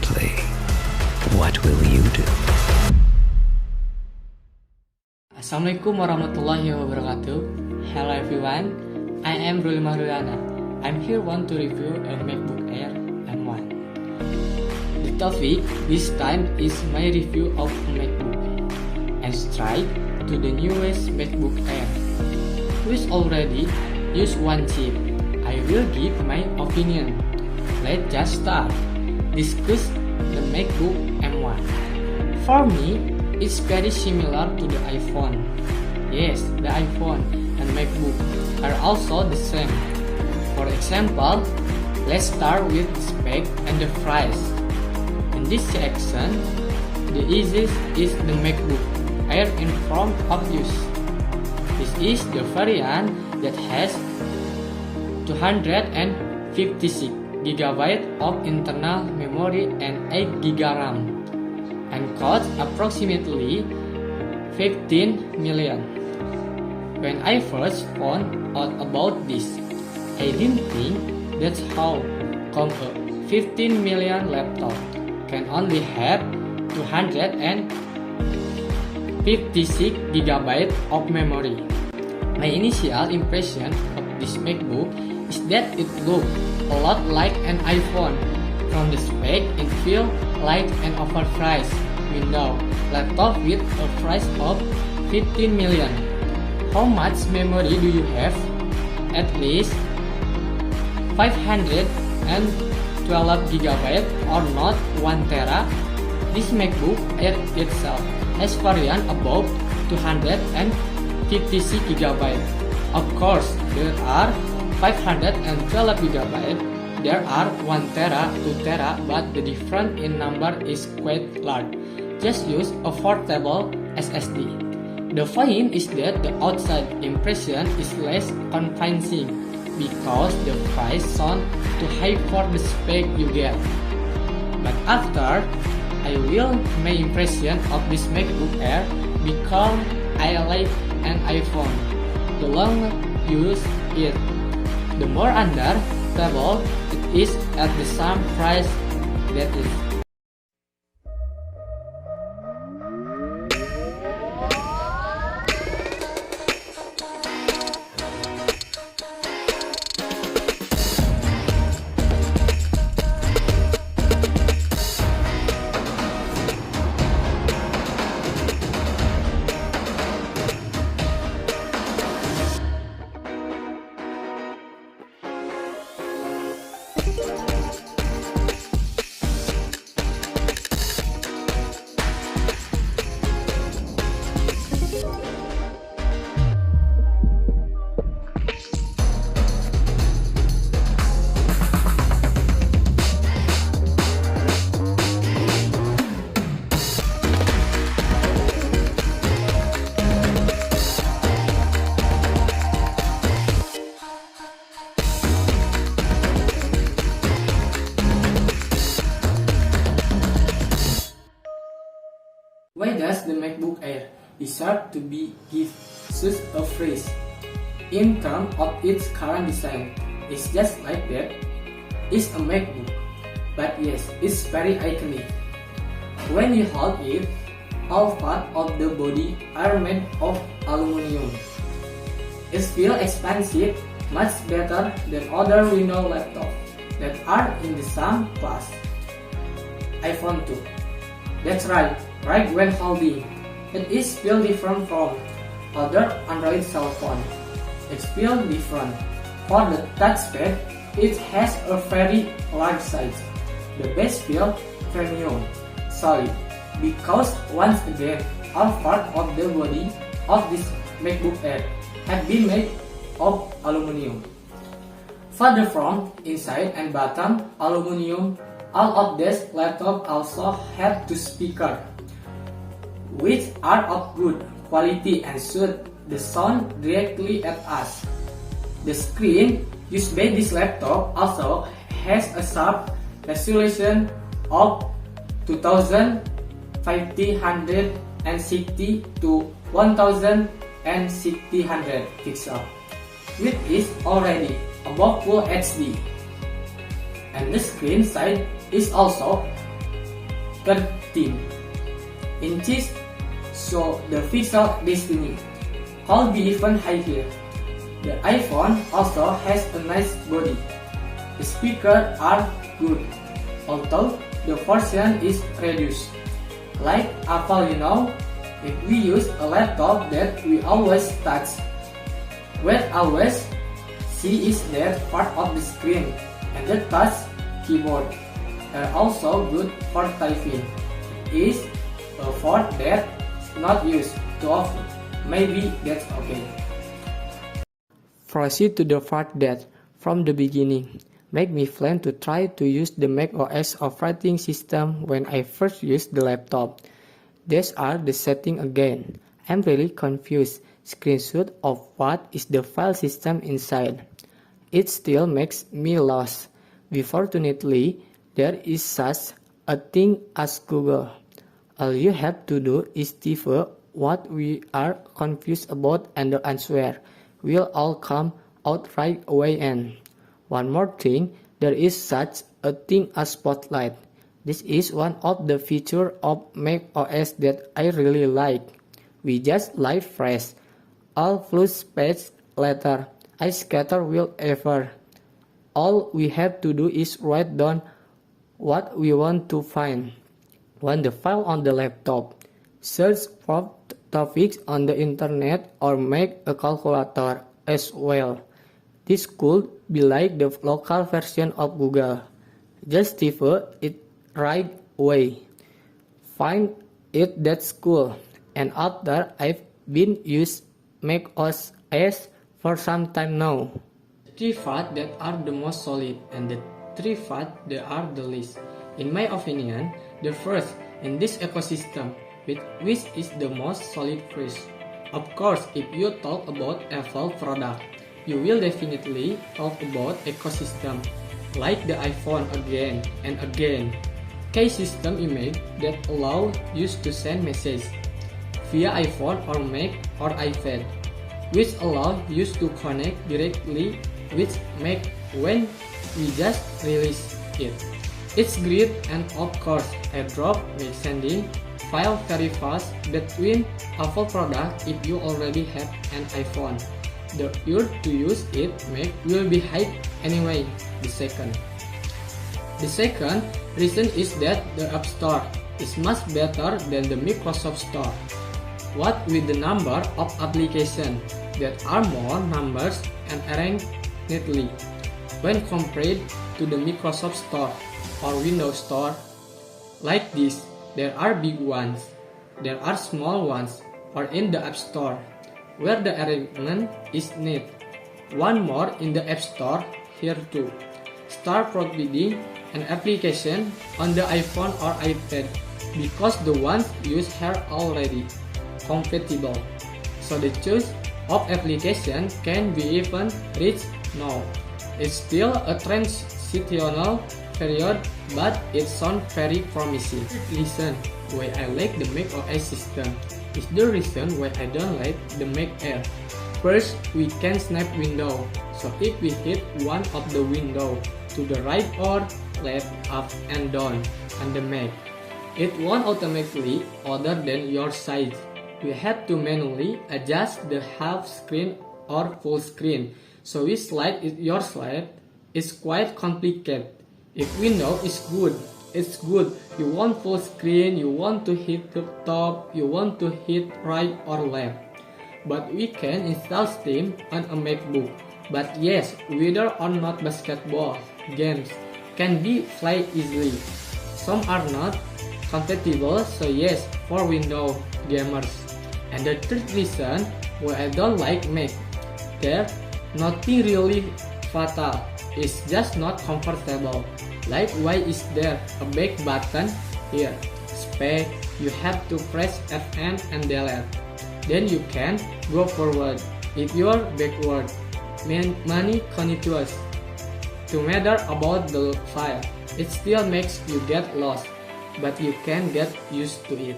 differently. What will you do? Assalamualaikum warahmatullahi wabarakatuh. Hello everyone, I am Ruli Mahruliana. I'm here want to review a Macbook Air M1. The topic this time is my review of a Macbook and straight to the newest Macbook Air, which already use one chip. I will give my opinion. Let's just start. Discuss the Macbook M1. For me, it's very similar to the iPhone. Yes, the iPhone and MacBook are also the same. For example, let's start with the spec and the price. In this section, the easiest is the MacBook Air in front of use. This is the variant that has 256GB of internal memory and 8GB RAM and costs approximately 15 million. When I first found out about this, I didn't think that's how come a 15 million laptop can only have 256GB of memory. My initial impression of this MacBook is that it looked a lot like an iPhone. From the spec, it feels like an overpriced Windows laptop with a price of 15 million. How much memory do you have? At least 512GB or not 1TB. This MacBook Air itself has variant above 256GB. Of course, there are 512GB. There are 1TB, 2TB, but the difference in number is quite large. Just use a portable SSD. The point is that the outside impression is less convincing because the price sounds too high for the spec you get. But after I will my impression of this MacBook Air because I like an iPhone. The longer you use it, the more understandable it is at the same price that is. Why does the MacBook Air deserve to be given such a praise? In terms of its current design, it's just like that. It's a MacBook, but yes, it's very iconic. When you hold it, all parts of the body are made of aluminum. It feels expansive, much better than other Windows laptops that are in the same class. iPhone 2. That's right. Right when holding, it is feel different from other Android cell phone. It feels different. For the touchpad, it has a very large size. The base feel premium, solid, because once again, all parts of the body of this MacBook Air have been made of aluminum. For the front, inside, and bottom, aluminum. All of this laptop also have two speakers, which are of good quality and shoot the sound directly at us. The screen used by this laptop also has a sharp resolution of 2560 to 1600 pixels, which is already above Full HD. And the screen size is also 13 inches, so the visual destiny could be even higher. The iPhone also has a nice body. The speakers are good, although the version is reduced. Like Apple, if we use a laptop that we always touch, what always see is that part of the screen, and the touch keyboard are also good for typing. It is a part that's not used too often. Maybe that's okay. Proceed to the part that, from the beginning, make me plan to try to use the Mac OS operating system when I first used the laptop. These are the settings again. I'm really confused. Screenshot of what is the file system inside. It still makes me lost. Fortunately, there is such a thing as Google. All you have to do is type what we are confused about and the answer will all come out right away. And one more thing, there is such a thing as Spotlight. This is one of the features of Mac OS that I really like. We just live fresh. All plus page later, I scatter wherever. All we have to do is write down what we want to find. When the file on the laptop, search for topics on the internet or make a calculator as well. This could be like the local version of Google. Just type it right away. Find it that's cool. And after I've been used Mac OS for some time now. The 3 facts that are the most solid and the 3 facts that are the least. In my opinion, the first in this ecosystem, which is the most solid first. Of course, if you talk about Apple product, you will definitely talk about ecosystem, like the iPhone again and again. Key system image that allow you to send message via iPhone or Mac or iPad, which allow you to connect directly with Mac when we just release it. It's great, and of course AirDrop makes sending file very fast between Apple product if you already have an iPhone. The urge to use it Mac will be high anyway. The second reason is that the App Store is much better than the Microsoft Store. What with the number of applications that are more numbers and arranged neatly when compared to the Microsoft Store or Windows Store. Like this, there are big ones, there are small ones, or in the App Store, where the arrangement is neat. One more in the App Store here too. Start providing an application on the iPhone or iPad because the ones used here already compatible. So the choice of application can be even reached now. It's still a transitional period, but it sounds very promising. Reason why I like the Mac OS system is the reason why I don't like the Mac Air. First, we can snap window, so if we hit one of the window to the right or left, up and down on the Mac, it won't automatically order than your size. You have to manually adjust the half screen or full screen, so which slide is your slide is quite complicated. If window is good, it's good. You want full screen, you want to hit the top, you want to hit right or left. But we can install Steam on a Macbook. But yes, whether or not basketball games can be played easily. Some are not compatible, so yes, for Windows gamers. And the third reason why I don't like Mac, there's nothing really fatal. It's just not comfortable. Like, why is there a back button here? Spec, you have to press Fn and delete. Then you can go forward. If you're backward, many continuous. To matter about the file, it still makes you get lost, but you can get used to it.